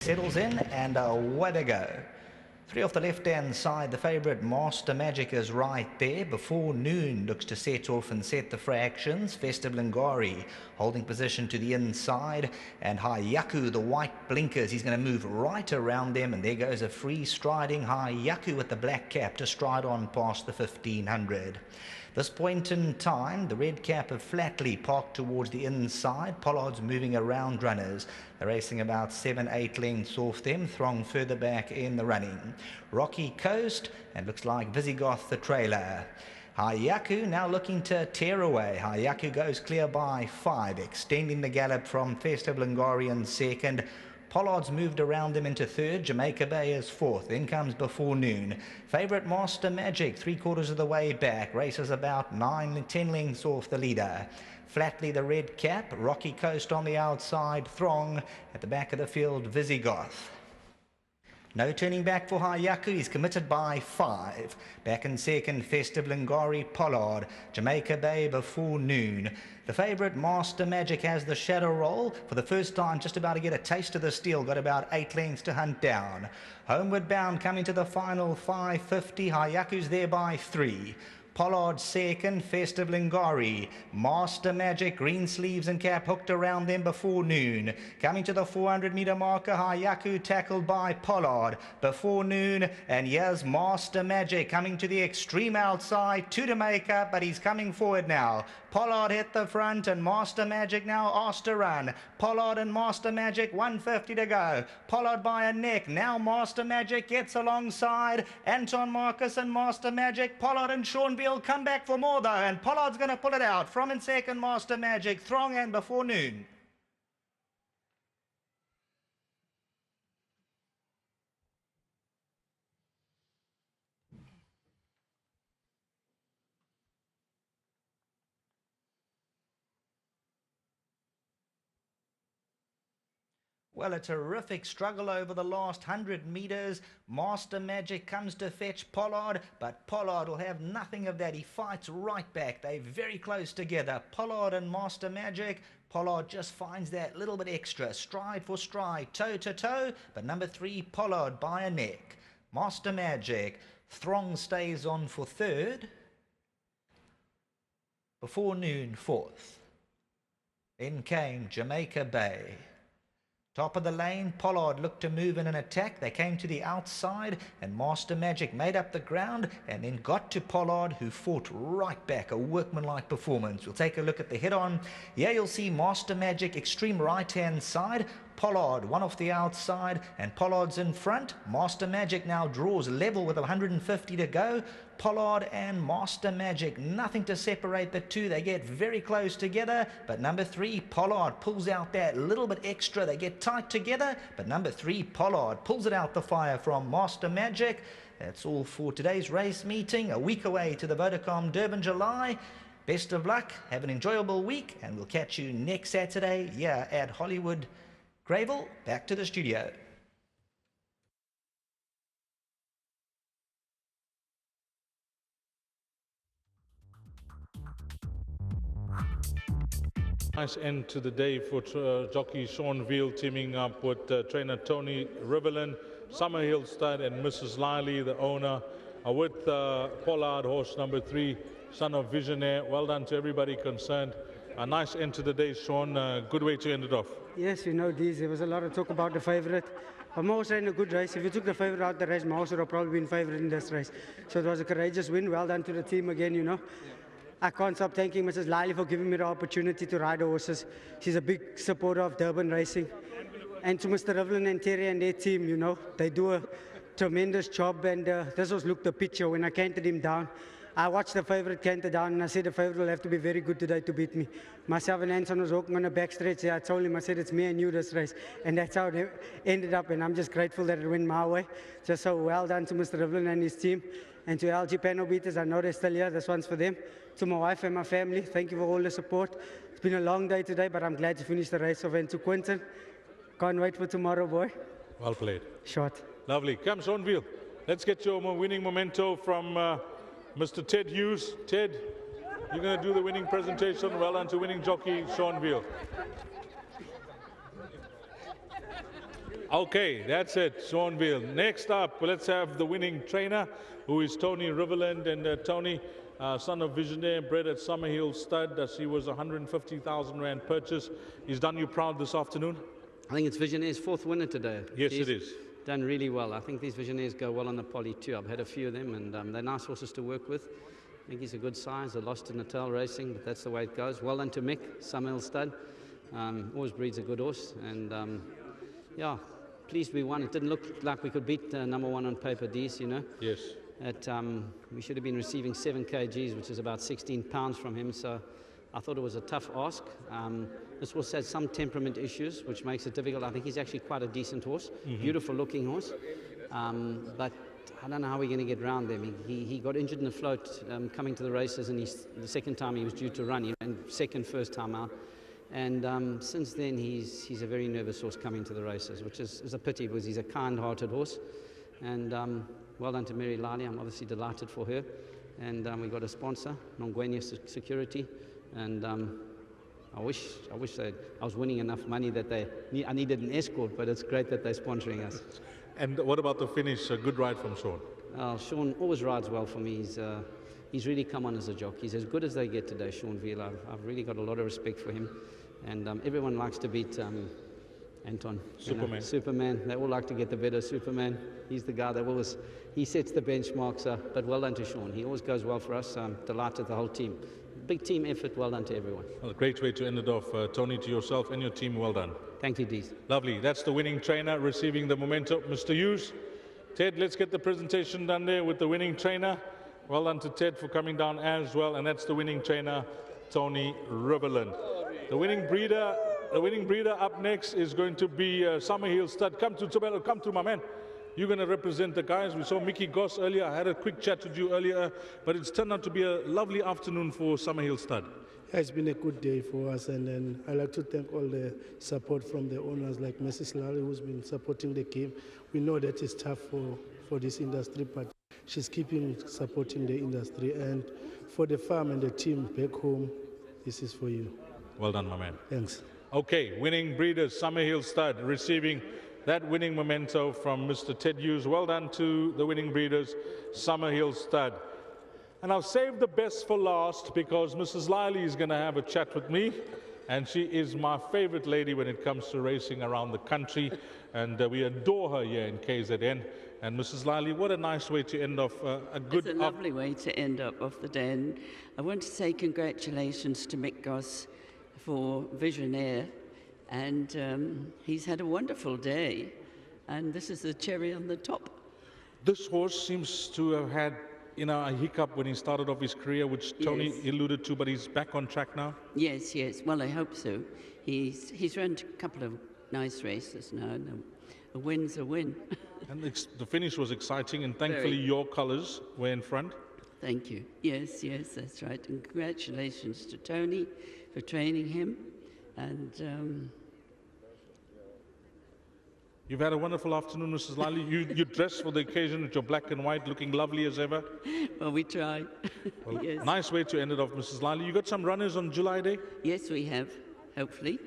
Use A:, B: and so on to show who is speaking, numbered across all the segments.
A: Settles in and away they go. Three off the left-hand side, the favourite Master Magic is right there. Before Noon looks to set off and set the fractions. Festive Lingari holding position to the inside. And Hayaku, the white blinkers, he's going to move right around them. And there goes a free striding Hayaku with the black cap to stride on past the 1500. This point in time, the red cap have flatly parked towards the inside. Pollard's moving around runners. They're racing about 7-8 lengths off them. Throng further back in the running. Rocky Coast, and looks like Visigoth the trailer. Hayaku now looking to tear away. Hayaku goes clear by 5, extending the gallop from Festive Lingari in second. Pollard's moved around them into third. Jamaica Bay is fourth. Then comes Before Noon. Favourite Master Magic, 3/4 of the way back. Races about 9-10 lengths off the leader. Flatly the red cap. Rocky Coast on the outside. Throng at the back of the field. Visigoth. No turning back for Hayaku, he's committed by 5. Back in second, Festive Lingari, Pollard. Jamaica Bay, Before Noon. The favourite Master Magic has the shadow roll. For the first time, just about to get a taste of the steel. Got about 8 lengths to hunt down. Homeward bound, coming to the final 550. Hayaku's there by 3. Pollard second, Festive Lingari. Master Magic, green sleeves and cap hooked around them Before Noon. Coming to the 400-metre marker, Hayaku tackled by Pollard. Before Noon, and here's Master Magic coming to the extreme outside. 2 to make up, but he's coming forward now. Pollard hit the front and Master Magic now asked to run. Pollard and Master Magic, 150 to go. Pollard by a neck. Now Master Magic gets alongside. Anton Marcus and Master Magic. Pollard and Seanville come back for more though, and Pollard's going to pull it out. From in second, Master Magic, Throng and Before Noon. Well, a terrific struggle over the last 100 metres. Master Magic comes to fetch Pollard, but Pollard will have nothing of that. He fights right back. They're very close together. Pollard and Master Magic. Pollard just finds that little bit extra. Stride for stride, toe to toe. But number 3, Pollard by a neck. Master Magic. Throng stays on for third. Before Noon, fourth. Then came Jamaica Bay. Top of the lane, Pollard looked to move in an attack. They came to the outside and Master Magic made up the ground and then got to Pollard, who fought right back. A workmanlike performance. We'll take a look at the head-on. Here you'll see Master Magic extreme right-hand side. Pollard, one off the outside, and Pollard's in front. Master Magic now draws level with 150 to go. Pollard and Master Magic, nothing to separate the two. They get very close together, but number 3, Pollard, pulls out that little bit extra. They get tight together, but number 3, Pollard, pulls it out the fire from Master Magic. That's all for today's race meeting. A week away to the Vodacom Durban July. Best of luck, have an enjoyable week, and we'll catch you next Saturday here at Hollywood Greyville. Back to the studio.
B: Nice end to the day for jockey Sean Veal teaming up with trainer Tony Riverlin, Summerhill Stud and Mrs. Liley, the owner, with Pollard, horse number 3, son of Visionaire. Well done to everybody concerned. A nice end to the day, Sean. Good way to end it off.
C: Yes, you know, there was a lot of talk about the favourite. But Mouse ran a good race. If you took the favourite out the race, Mouse would have probably been favourite in this race. So it was a courageous win. Well done to the team again, you know. I can't stop thanking Mrs. Liley for giving me the opportunity to ride the horses. She's a big supporter of Durban racing. And to Mr. Rivelin and Terry and their team, you know, they do a tremendous job. And this was Luke the picture when I canted him down. I watched the favourite canter down and I said the favourite will have to be very good today to beat me. Myself and Anson was walking on the backstretch there. I told him, I said, it's me and you this race. And that's how it ended up. And I'm just grateful that it went my way. Just so well done to Mr. Rivelin and his team. And to LG panel beaters, I know they're still here. This one's for them. To my wife and my family, thank you for all the support. It's been a long day today, but I'm glad to finish the race off. And to Quentin, can't wait for tomorrow, boy.
B: Well played.
C: Short.
B: Lovely. Come, Sean Veal. Let's get your winning memento from Mr. Ted Hughes. Ted, you're going to do the winning presentation. Well done to winning jockey Sean Veal. Okay, that's it, Sean Veal. Next up, let's have the winning trainer, who is Tony Riverland. And Tony, son of Visionaire, bred at Summerhill Stud. He was a 150,000 Rand purchase. He's done you proud this afternoon?
D: I think it's Visionaire's fourth winner today.
B: Yes,
D: He's
B: it is.
D: done really well. I think these Visionaires go well on the poly too. I've had a few of them, and they're nice horses to work with. I think he's a good size. I lost to Natal Racing, but that's the way it goes. Well done to Mick, Summerhill Stud. Always breeds a good horse, and yeah, pleased we won. It didn't look like we could beat number one on paper, D's, you know.
B: Yes.
D: We should have been receiving 7 kgs, which is about 16 pounds from him, so I thought it was a tough ask. This horse had some temperament issues, which makes it difficult. I think he's actually quite a decent horse, beautiful looking horse, but I don't know how we're going to get round them. He got injured in the float coming to the races, and the second time he was due to run, and first time out. And since then, he's a very nervous horse coming to the races, which is a pity because he's a kind-hearted horse. And well done to Mary Lali. I'm obviously delighted for her. And we got a sponsor, Nongwenia Security. And I wish I was winning enough money that I needed an escort, but it's great that they're sponsoring us.
B: And what about the finish? A good ride from Sean?
D: Sean always rides well for me. He's really come on as a jockey. He's as good as they get today, Sean Veal. I've really got a lot of respect for him. And everyone likes to beat Anton.
B: Superman.
D: Superman. They all like to get the better Superman. He's the guy that he sets the benchmarks. But well done to Sean. He always goes well for us. I'm delighted the whole team. Big team effort. Well done to everyone.
B: Well, a great way to end it off. Tony, to yourself and your team, well done.
D: Thank you, Dees.
B: Lovely. That's the winning trainer receiving the memento. Mr. Hughes, Ted, let's get the presentation done there with the winning trainer. Well done to Ted for coming down as well. And that's the winning trainer, Tony Riverland. The winning breeder up next is going to be Summerhill Stud. Come to my man. You're going to represent the guys. We saw Mickey Goss earlier. I had a quick chat with you earlier, but it's turned out to be a lovely afternoon for Summerhill Stud.
E: Yeah, it's been a good day for us, and then I'd like to thank all the support from the owners like Mrs. Lally, who's been supporting the game. We know that it's tough for this industry, but she's keeping supporting the industry. And for the farm and the team back home, this is for you.
B: Well done, my man.
E: Thanks.
B: Okay, winning breeders, Summerhill Stud, receiving that winning memento from Mr. Ted Hughes. Well done to the winning breeders, Summerhill Stud. And I'll save the best for last because Mrs. Liley is going to have a chat with me. And she is my favorite lady when it comes to racing around the country. And we adore her here in KZN. And Mrs. Liley, what a nice way to end off a good...
F: It's a lovely way to end up off the day. And I want to say congratulations to Mick Goss for Visionaire. And he's had a wonderful day. And this is the cherry on the top.
B: This horse seems to have had, a hiccup when he started off his career, which Tony alluded to, but he's back on track now.
F: Yes. Well, I hope so. He's run a couple of nice races now. And a win's a win.
B: And the finish was exciting, and thankfully your colours were in front.
F: Thank you. Yes, that's right. And congratulations to Tony for training him. And
B: you've had a wonderful afternoon, Mrs. Lally. You dressed for the occasion with your black and white, looking lovely as ever.
F: Well, we try.
B: Well,
F: yes.
B: Nice way to end it off, Mrs. Lally. You got some runners on July Day?
F: Yes, we have, hopefully.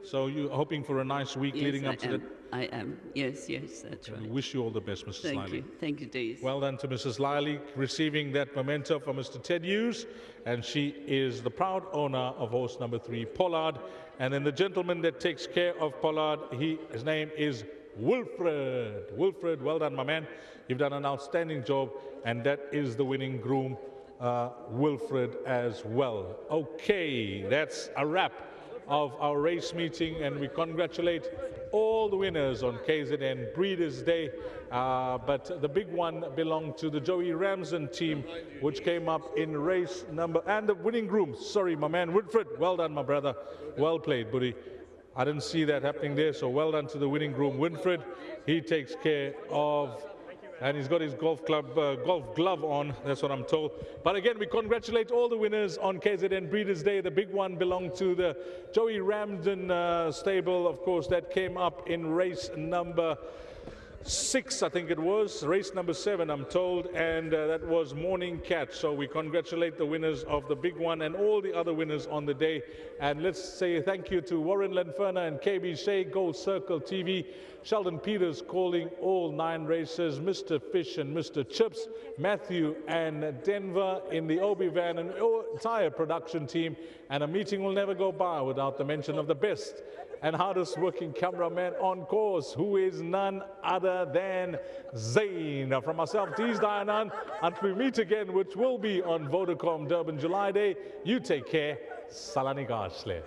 B: So you're hoping for a nice week leading up to that?
F: I am. Yes, that's right.
B: We wish you all the best, Mrs. Lally.
F: Thank you, Dees.
B: Well done to Mrs. Lally, receiving that memento from Mr. Ted Hughes, and she is the proud owner of horse number 3, Pollard. And then the gentleman that takes care of Pollard, his name is Wilfred. Wilfred, well done, my man. You've done an outstanding job, and that is the winning groom, Wilfred, as well. Okay, that's a wrap of our race meeting, and we congratulate all the winners on KZN Breeders' Day. But the big one belonged to the Joey Ramsden team, which came up in race number, and the winning groom, sorry, my man, Wilfred. Well done, my brother. Well played, buddy. I didn't see that happening there, so well done to the winning groom, Winfred. He takes care of, and he's got his golf glove on, that's what I'm told. But again, we congratulate all the winners on KZN Breeders' Day. The big one belonged to the Joey Ramsden stable, of course, that came up in race number 6, I think it was, race number 7, I'm told, and that was Morning Catch. So we congratulate the winners of the big one and all the other winners on the day. And let's say thank you to Warren Lanferna and KB Shea, Gold Circle TV, Sheldon Peters calling all 9 races, Mr. Fish and Mr. Chips, Matthew and Denver in the Obi van, and entire production team. And a meeting will never go by without the mention of the best and hardest working cameraman on course, who is none other than Zayn. From myself, Deez Dayanan, until we meet again, which will be on Vodacom Durban July Day, you take care. Salani Gashle.